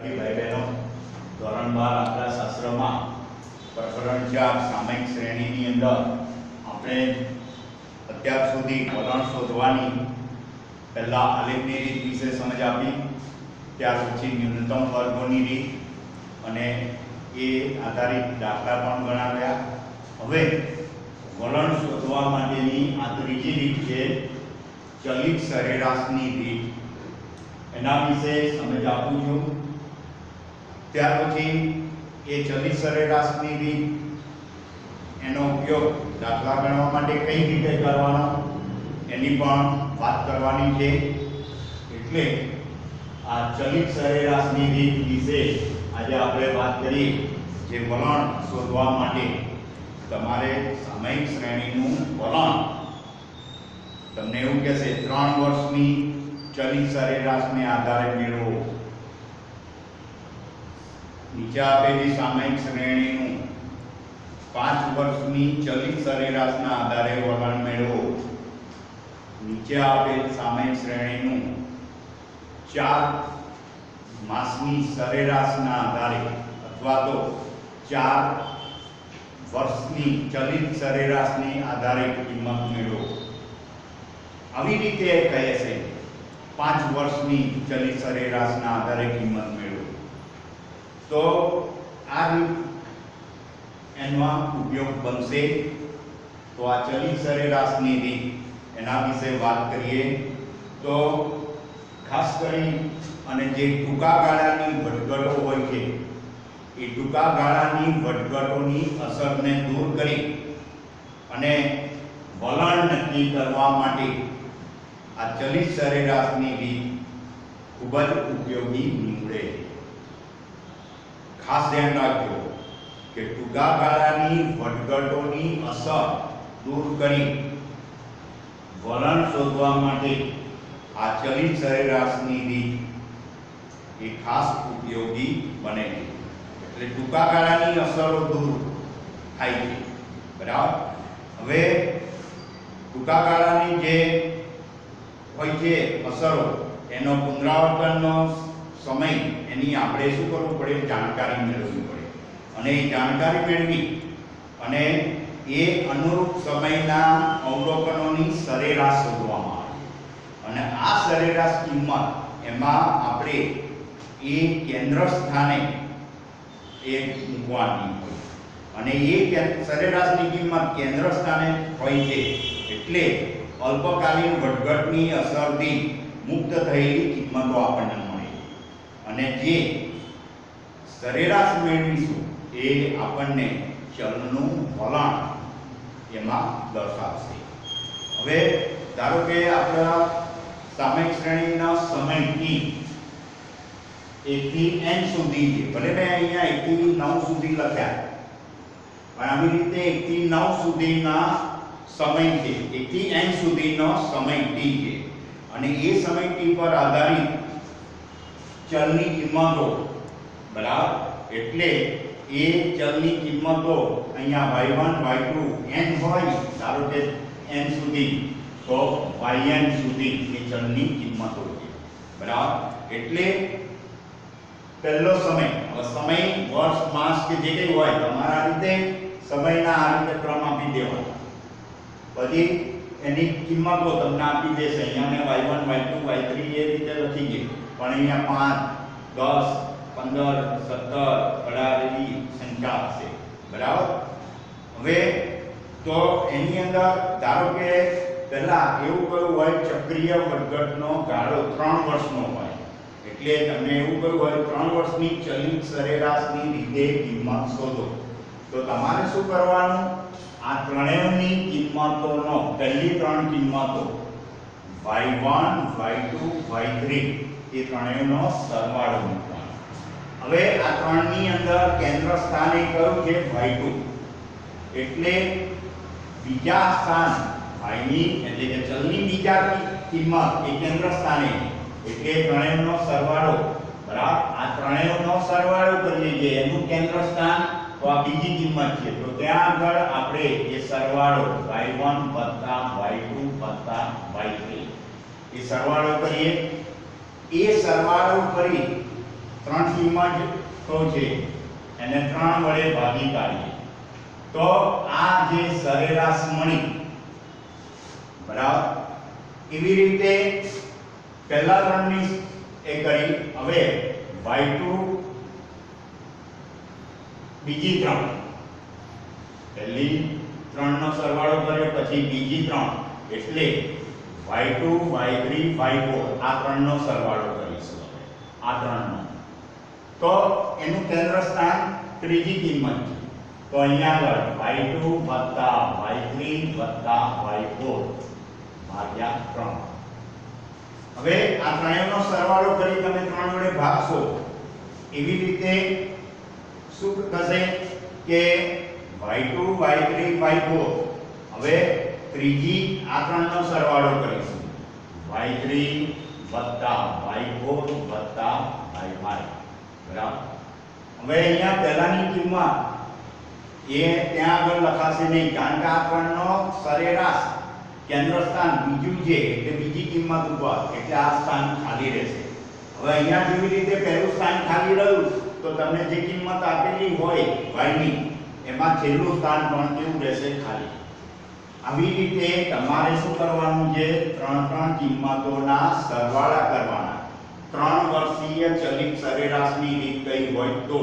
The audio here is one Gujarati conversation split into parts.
विद्यार्थी भाई बहनों ધોરણ 12 આંકડાશાસ્ત્રમાં પ્રકરણ 4 સામયિક શ્રેણીની અંદર આપણે અત્યાર સુધી વલણ શોધવાની પહેલા આલેખની રીત વિશે સમજ આપી, ત્યાર પછી ન્યૂનતમ વર્ગોની રીત અને એ આધારિત દાખલા પણ ગણાવ્યા. હવે વલણ શોધવા માટેની આ ત્રીજી રીત છે ચલિત સરેરાશની રીત. એના વિશે સમજ આપું છું. ત્યાર પછી એ ચલિત સરેરાશની રીત એનો ઉપયોગ દાખલા ગણવા માટે કઈ રીતે કરવાનો એની પણ વાત કરવાની છે. એટલે આ ચલિત સરેરાશની રીત વિશે આજે આપણે વાત કરીએ. જે વલણ શોધવા માટે તમારે સામયિક શ્રેણીનું વલણ તમને એવું કહેશે 3 વર્ષની ચલિત સરેરાશને આધારે મેળવો. નીચે આપેલી સામયિક શ્રેણીનું 5 વર્ષની ચલિત સરેરાશના આધારે વલણ મેળવો. નીચે આપેલ સામયિક શ્રેણીનું 4 માસની સરેરાશના આધારે અથવા તો 4 વર્ષની ચલિત સરેરાશની આધારે કિંમત મેળવો. આવી રીતે કહે છે 5 વર્ષની ચલિત સરેરાશના આધારે કિંમત મેળવો. તો આ રીત એમાં ઉપયોગ બનશે. તો આ ચલિત સરેરાશની રીત એના વિશે વાત કરીએ તો ખાસ કરી અને જે ટૂંકા ગાળાની વધઘટો હોય છે એ ટૂંકા ગાળાની વધઘટોની અસરને દૂર કરી અને વલણ નક્કી કરવા માટે આ ચલિત સરેરાશની રીત ખૂબ જ ઉપયોગી નીવડે. ખાસ ધ્યાન રાખજો કે ટૂંકા ગાળાની વધઘટોની અસર દૂર કરી વલણ શોધવા માટે આ ચલિત સરેરાશની રીત એ ખાસ ઉપયોગી બને છે. એટલે ટૂંકા ગાળાની અસરો દૂર થાય છે. બરાબર. હવે ટૂંકા ગાળાની જે હોય છે અસરો એનો પુનરાવર્તનનો સમય એની આપણે શું કરવું પડે? જાણકારી મેળવવી પડે. અને એ જાણકારી મેળવી અને એ અનુરૂપ સમયના અવલોકનોની સરેરાશ શોધવામાં આવે. અને આ સરેરાશ કિંમત એમાં આપણે એ કેન્દ્ર સ્થાને એ મૂકવાની હોય. અને એ સરેરાશની કિંમત કેન્દ્ર સ્થાને હોય છે એટલે અલ્પકાલીન વધઘટની અસરથી મુક્ત થયેલી કિંમતો આપણને મળે. અને જે સરેરાશ મેળવીશું એ આપણને ચલનું વલણ એમાં દર્શાવશે. હવે ધારો કે આપણા સામયિક શ્રેણીના સમય t 1 થી n સુધી છે. ભલે મેં અહીંયા 1 થી 9 સુધી લખ્યા પણ આવી રીતે 1 થી 9 સુધીના સમય છે. 1 થી n સુધીનો સમય t છે અને એ સમય t પર આધારિત ચલની કિંમતો. બરાબર. એટલે એ ચલની કિંમતો અહીંયા y1 y2 n હોય ધારો કે n સુધી તો yn સુધી એ ચલની કિંમતો છે. બરાબર. એટલે પહેલો સમય, હવે સમય વર્ષ માસ કે જે કંઈ હોય તમારા રીતે સમયના આ રીતે ક્રમ આપી દેવાનો. પછી એની કિંમતો તમને આપી દેશે. અહીંયા મેં y1 y2 y3 એ રીતે લખી ગઈ પણ અહીંયા 5 10 15 17 18 એવી સંખ્યા હશે. બરાબર. હવે તો એની અંદર ધારો કે પહેલા એવું કહ્યું હોય ચક્રીય વધઘટનો ગાળો 3 વર્ષનો હોય. એટલે તમને એવું કહ્યું હોય 3 વર્ષની ચલિત સરેરાશની રીતે કિંમત શોધો. તો તમારે શું કરવાનું? આ ત્રણેયની કિંમતોનો પહેલી 3 કિંમતો y1 y2 y3 એ ત્રણેયનો સરવાળો મૂકવાનો. હવે આ ત્રણની અંદર કેન્દ્ર સ્થાને કયું છે? y2. એટલે બીજા સ્થાન y ની એટલે કે ચલની બીજા કિંમત એ કેન્દ્ર સ્થાને એટલે ત્રણેયનો સરવાળો. બરાબર. આ ત્રણેયનો સરવાળો કરીએ જે એનું કેન્દ્ર સ્થાન તો આ બીજી કિંમત છે. તો ત્યાં આગળ આપણે એ સરવાળો y1 y2 y3 એ સરવાળો કરીએ. એ સરવાળો કરી ત્રણ કિંમત તો છે એને 3 વડે ભાગી કાઢીએ તો આ જે સરેરાશ મળી બરાબર એવી રીતે પહેલા ત્રણની એ કરી હવે y2 બીજી ત્રણ પહેલી ત્રણનો સરવાળો કર્યો પછી બીજી ત્રણ એટલે y2 y3 y4 આ ત્રણનો સરવાળો કરીશું હવે આ ત્રણનો તો એનું કેન્દ્ર સ્થાન ત્રીજી કિંમત છે તો અહીંયા આગળ y2 y3 y4 ભાગ્યા 3 હવે આ ત્રણેયનો સરવાળો કરી તમે 3 વડે ભાગશો એવી રીતે શું થશે કે y2 y3 y4 હવે ત્રીજી આ ત્રણનો સરવાળો કરીશું y3 y4 y5 બરાબર હવે અહીંયા પહેલાની કિંમત એ ત્યાં આગળ લખાશે નહીં કારણ કે આ ત્રણનો સરેરાશ કેન્દ્ર સ્થાન બીજું છે એટલે બીજી કિંમત ઉપર એટલે આ સ્થાન ખાલી રહેશે હવે અહીંયા જેવી રીતે પહેલું સ્થાન ખાલી રહ્યું તો તમને જે કિંમત આપેલી હોય y ની એમાં છેલ્લું સ્થાન પણ કેવું રહેશે ખાલી આવી રીતે તમારે શું કરવાનું છે ત્રણ કિંમતોના સરવાળા કરવાના 3 વર્ષીય ચલિત સરેરાશની રીત કઈ હોય તો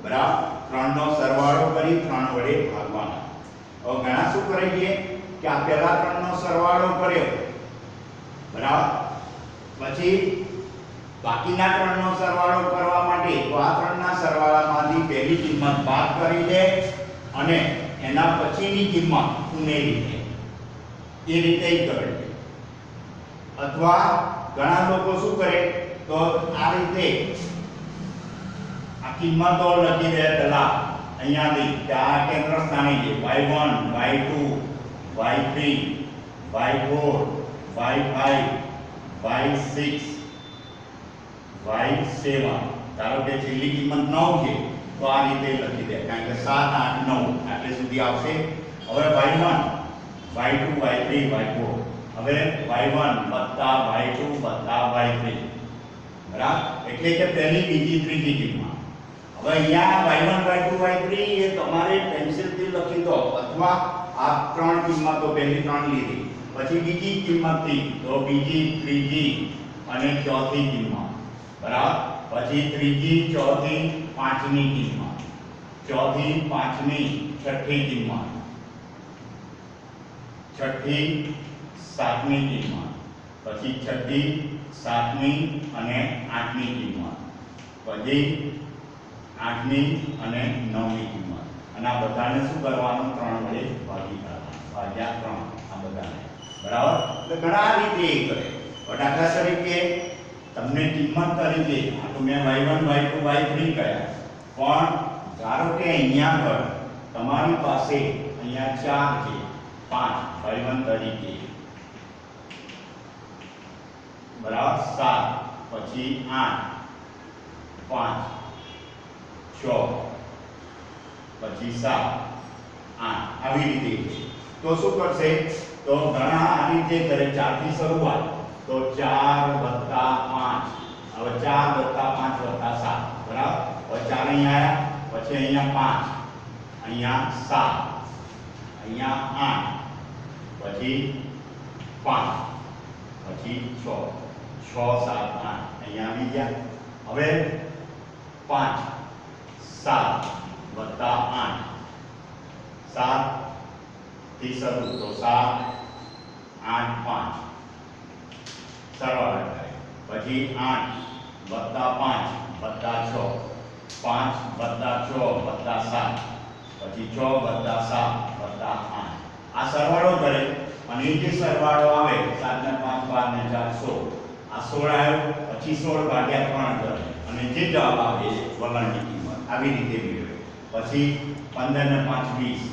બરાબર 3 નો સરવાળો કરી 3 વડે ભાગવાના હવે ઘણા શું કરે છે કે આ પહેલા 3 નો સરવાળો કર્યો બરાબર પછી બાકીના 3 નો સરવાળો કરવા માટે તો આ 3 ના સરવાળામાંથી પહેલી કિંમત બાદ કરી દે અને એના પછીની કિંમત ઉમેરી દે એ રીતે કરે અથવા ઘણા લોકો શું કરે તો આ રીતે આ કિંમતો લખી દે પહેલા અહીંયાથી કે આ કેન્દ્ર સ્થાને છે y1 y2 y3 y4 y5 y6 y7 ધારો કે છેલ્લી કિંમત 9 છે તો આ રીતે લખી દે કારણ કે 7 8 9 આટલે સુધી આવશે હવે y1 y2 y3 y4 હવે y1 y2 y3 બરાબર એટલે કે પહેલી બીજી ત્રીજી કિંમત હવે અહીંયા y1 y2 y3 એ તમારે પેન્સિલથી લખી દો અથવા આ ત્રણ કિંમતો પહેલી ત્રણ લીધી પછી બીજી કિંમતથી તો બીજી ત્રીજી અને ચોથી કિંમત બરાબર પછી ત્રીજી ચોથી પાંચમી કિંમત ચોથી પાંચમી છઠ્ઠી કિંમત છઠ્ઠી સાતમી કિંમત પછી છઠ્ઠી સાતમી અને આઠમી કિંમત પછી આઠમી અને નવમી કિંમત અને આ બધાને શું કરવાનું 3 વડે ભાગી કાઢવાનું ભાગ્યા 3 આ બધાને બરાબર એટલે ઘણા રીતે એ કરે દાખલા તરીકે તમને કિંમત તરીકે આ તો મેં y1 y2 y3 કહ્યા પણ ધારો કે અહીંયા પર તમારી પાસે અહીંયા 4 છે 5 y1 તરીકે બરાબર 7 પછી 8 5 6 પછી 7 8 આવી રીતે તો શું કરશે તો ઘણા આ રીતે કરે 4 થી શરૂઆત તો 4 + 5 હવે 4 + 5 + 7 બરાબર હવે 4 અહીંયા આયા પછી અહીંયા 5 અહીંયા 7 અહીંયા 8 પછી 5 પછી 6 6 7 8 અહીંયા આવી ગયા હવે 5 7 + 8 7 થી શરૂ તો 7 8 5 સરવાળા થાય પછી 8 + 5 + 6 5 + 6 + 7 પછી 6 + 7 + 8 આ સરવાળો કરે અને એ જે સરવાળો આવે 7 ને 5 12 ને 4 16 આ 16 આવ્યો પછી 16 ભાગ્યા 3 કરે અને જે જવાબ આવે એ વલણની કિંમત આવી રીતે મેળવે પછી 15 ને 5 20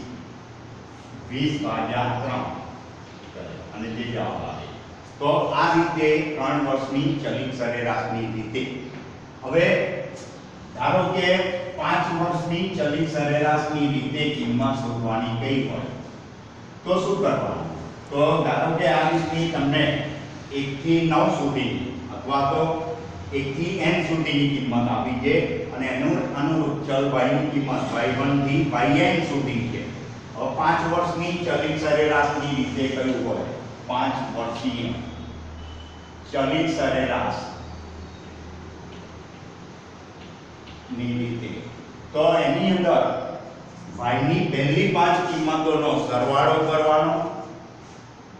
20 ભાગ્યા 3 કરે અને જે જવાબ આવે તો આ રીતે 3 વર્ષની ચલિત સરેરાશની રીતે હવે ધારો કે 5 વર્ષની ચલિત સરેરાશની રીતે કિંમત શોધવાની કઈ હોય તો શું કરવાનું તો ધારો કે આ રીતની તમને 1 થી 9 સુધી અથવા તો 1 થી n સુધીની કિંમત આપી છે અને એનું અનુરૂપ ચલ y ની કિંમત y1 થી yn સુધી છે. હવે 5 વર્ષની ચલિત સરેરાશની રીતે કયું હોય? 5 વર્ષીય ચલિત સરેરાશ ની રીતે તો એની અંદર y ની પહેલી 5 કિંમતોનો સરવાળો કરવાનો.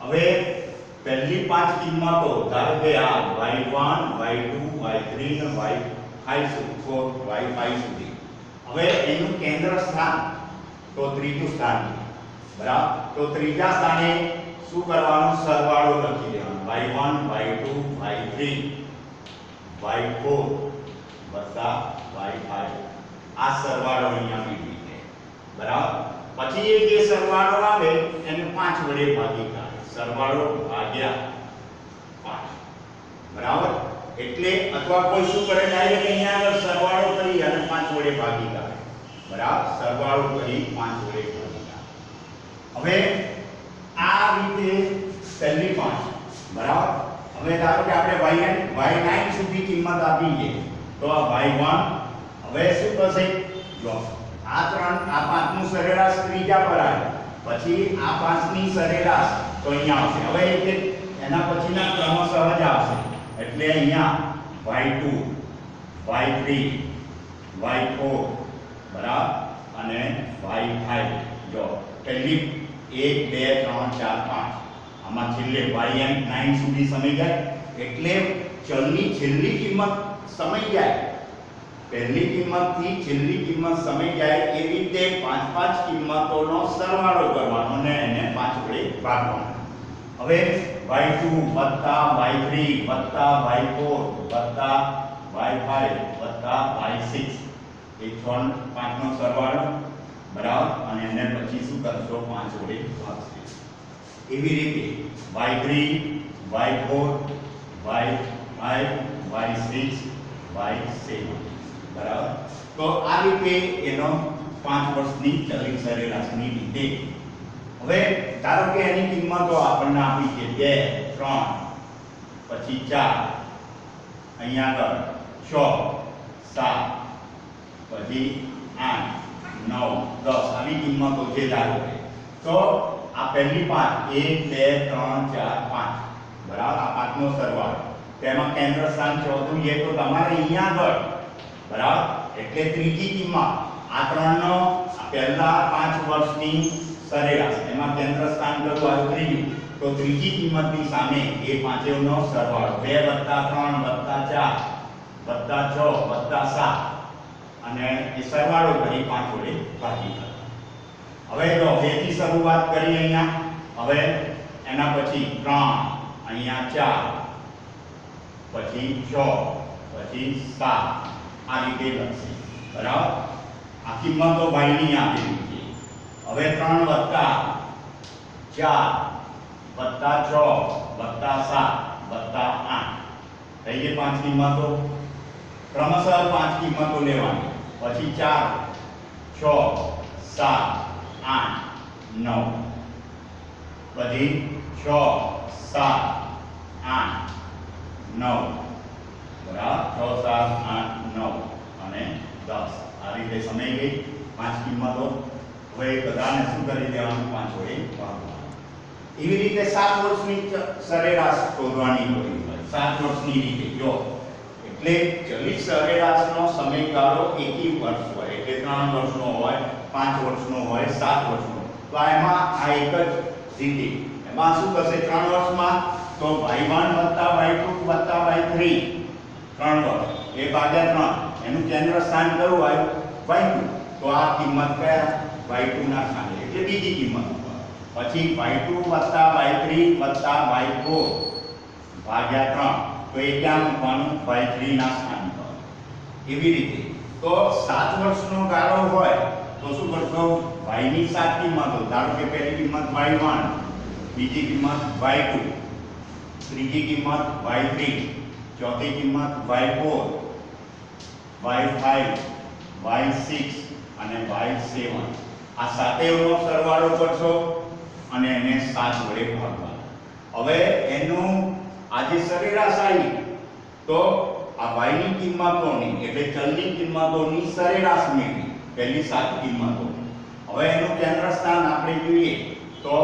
હવે પહેલી 5 કિંમતો ધારો કે આ y1 y2 y3 અને y5 સુધી. હવે એનું કેન્દ્ર સ્થાન તો ત્રીજું સ્થાન બરાબર. તો ત્રીજા સ્થાને શું કરવાનું? સરવાળો લખી દેવાનો y1 y2 y3 y4 વત્તા y5. આ સરવાળો અહીંયા આપી છે બરાબર. પછી એ જે સરવાળો આવે એને 5 વડે ભાગી કાઢે. સરવાળો ભાગ્યા 5 બરાબર. એટલે અથવા કોઈ શું કરે ડાયરેક્ટ અહીંયા આગળ સરવાળો કરી અને 5 વડે ભાગી કાઢે બરાબર. સરવાળો કરી 5 વડે ભાગી કાઢે. હવે આ રીતે પહેલી 5 બરાબર. હવે ધારો કે આપણે y9 સુધી કિંમત આપી છે તો આ y1 હવે શું થશે? જો આ 5 નું સરેરાશ ત્રીજા પર આવે પછી આ 5 ની સરેરાશ તો અહીંયા આવશે. હવે એટલે એના પછીના ક્રમશઃ જ આવશે એટલે અહીંયા y2 y3 y4 બરાબર અને y5. જો પહેલી 1 2 3 4 5 આમાં છેલ્લે yn9 સુધી સમય જાય એટલે ચલની છેલ્લી કિંમત સમય જાય. પહેલી કિંમતથી છેલ્લી કિંમત સમય જાય એ રીતે 5 કિંમતોનો સરવાળો કરવાનો અને એને 5 વડે ભાગવાનો. હવે y2 વત્તા y3 વત્તા y4 વત્તા y5 વત્તા y6 એ 5 નો સરવાળો બરાબર અને એને પછી શું કરશો? 5 વડે ભાગશો. એવી રીતે y3 y4 y5 y6 y7 બરાબર. તો આ રીતે એનો 5 વર્ષની ચલિત સરેરાશની રીતે. હવે ધારો કે એની કિંમતો આપણને આપી છે 2 3 પછી 4 અહીંયા આગળ 6 7 પછી 8 9 10 આવી કિંમતો છે ધારો કે. તો આ પહેલી 5 1 2 3 4 5 બરાબર. આ 5 નો સરવાળો તેમાં કેન્દ્ર સ્થાન ચોથું છે તો તમારે અહીંયા આગળ બરાબર. એટલે ત્રીજી કિંમત આ ત્રણનો પહેલા 5 વર્ષની સરેરાશ એમાં કેન્દ્ર સ્થાન કયું આવ્યું? ત્રીજું. તો ત્રીજી કિંમતની સામે એ પાંચેયનો સરવાળો 2 3 4 6 7 અને એ સરવાળો કરી 5 વડે ભાગી કાઢો. હવે તો 2 થી શરૂઆત કરી અહીંયા. હવે એના પછી 3 અહીંયા 4 પછી 6 પછી 7 આ રીતે લખશે બરાબર. આ કિંમતો y ની આપેલી છે. હવે 3 વત્તા 4 વત્તા 6 વત્તા 7 વત્તા 8 થઈ ગઈ 5 કિંમતો. ક્રમશઃ 5 કિંમતો લેવાની. પછી 4 6 7 8 9 પછી 6 7 8 9 બરાબર. 6 7 8 9 અને 10 આ રીતે સમય ગઈ 5 કિંમતો. હવે બધાને શું કરી દેવાનું? 5 વડે ભાગવાનું. એવી રીતે 7 વર્ષની સરેરાશ શોધવાની હોય. 7 વર્ષની રીતે જો એટલે ચલિત સરેરાશનો સમયગાળો એકી વર્ષ હોય એટલે 3 વર્ષનો હોય 5 વર્ષનો હોય 7 વર્ષનો. તો એમાં આ એક જ રીતે એમાં શું થશે? 3 વર્ષમાં તો y1 y2 y3 3 વર્ષ એ ભાગ્યા 3 એનું કેન્દ્ર સ્થાન કયું હોય? y2. તો આ કિંમત કયા? y2 ના સ્થાને એટલે બીજી કિંમત. પછી y2 y3 y4 ભાગ્યા 3 તો એ ક્યાં મૂકવાનું? y3 ના સ્થાન પર. એવી રીતે તો 7 વર્ષનો ગાળો હોય તો શું કરશો? y ની 7 કિંમતો ધારો કે પહેલી કિંમત y1 બીજી કિંમત y2 ત્રીજી કિંમત y3 ચોથી કિંમત y4 y5 y6 અને y7 આ સાતેયનો સરવાળો કરશો અને એને 7 વડે ભાગવાનો. હવે એનું આજે સરેરાશ આવી તો આ y ની કિંમતોની એટલે ચલની કિંમતોની સરેરાશ મેળવી પહેલી 7 કિંમતો. હવે એનું કેન્દ્ર સ્થાન આપણે જોઈએ તો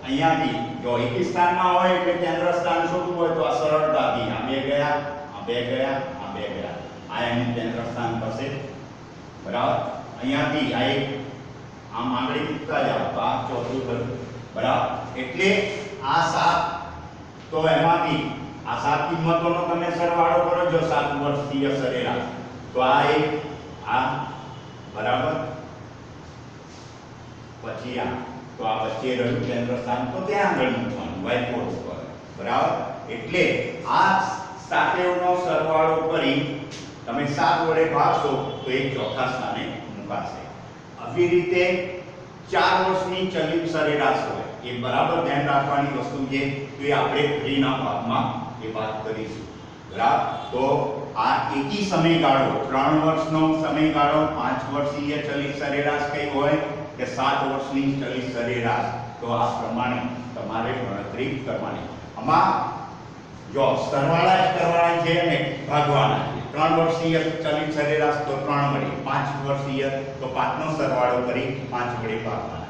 અહીંયાથી જો એકી સ્થાનમાં હોય એટલે કેન્દ્ર સ્થાન શોધવું હોય તો આ સરળતાથી આ બે ગયા, આ બે ગયા, આ બે ગયા, આ એનું કેન્દ્ર સ્થાન થશે. બરાબર. અહીંયાથી આ એક આમ આગળ મૂકતા જાઓ તો આ ચોથું થયું. બરાબર. એટલે આ 7 તો એમાંથી આ 7 કિંમતોનો તમે સરવાળો કરો જો 7 વર્ષીય સરેરાશ તો આ એક આ બરાબર પછી આ તો આ વચ્ચે રહ્યું કેન્દ્ર સ્થાન તો ત્યાં આગળ મૂકવાનું y4 ઉપર. બરાબર. એટલે આ સાથેનો સરવાળો કરી તમે 7 વડે ભાગશો તો એ ચોથા સ્થાને મુકાશે. આવી રીતે 4 વર્ષની ચલિત સરેરાશ હોય એ બરાબર ધ્યાન રાખવાની વસ્તુ છે તો એ આપણે ફરીના ભાગમાં એ વાત કરીશું. બરાબર. તો આ એકી સમયગાળો 3 વર્ષનો સમયગાળો 5 વર્ષીય ચલિત સરેરાશ કઈ હોય કે 7 વર્ષની ચલિત સરેરાશ તો આ પ્રમાણે તમારે ગણતરી કરવાની. આમાં જો સરવાળા જ કરવાના છે અને ભાગવાના છે. 3 વર્ષીય ચલિત સરેરાશ તો 3 વડે, 5 વર્ષીય તો 5 નો સરવાળો કરી 5 વડે ભાગવાના.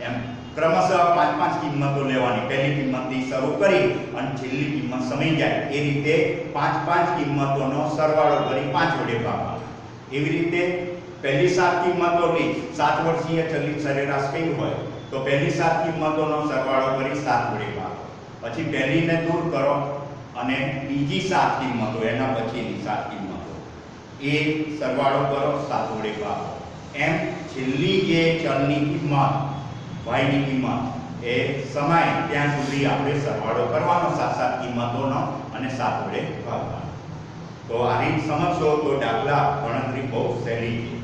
એમ ક્રમશઃ 5 કિંમતો લેવાની. પહેલી કિંમતથી શરૂ કરી અને છેલ્લી કિંમત સમય જાય એ રીતે 5 કિંમતોનો સરવાળો કરી 5 વડે ભાગવાનો. એવી રીતે પહેલી 7 કિંમતોની 7 વર્ષીય ચલિત સરેરાશ કઈ હોય તો પહેલી 7 કિંમતોનો સરવાળો કરી 7 વડે ભાગો. પછી પહેલીને દૂર કરો અને બીજી 7 કિંમતો એના પછીની 7 કિંમતો એ સરવાળો કરો 7 વડે ભાગો. એમ છેલ્લી જે ચલની કિંમત y ની કિંમત એ સમય ત્યાં સુધી આપણે સરવાળો કરવાનો 7 કિંમતોનો અને 7 વડે ભાગવાનો. તો આ રીત સમજશો તો દાખલા ગણતરી બહુ સહેલી છે.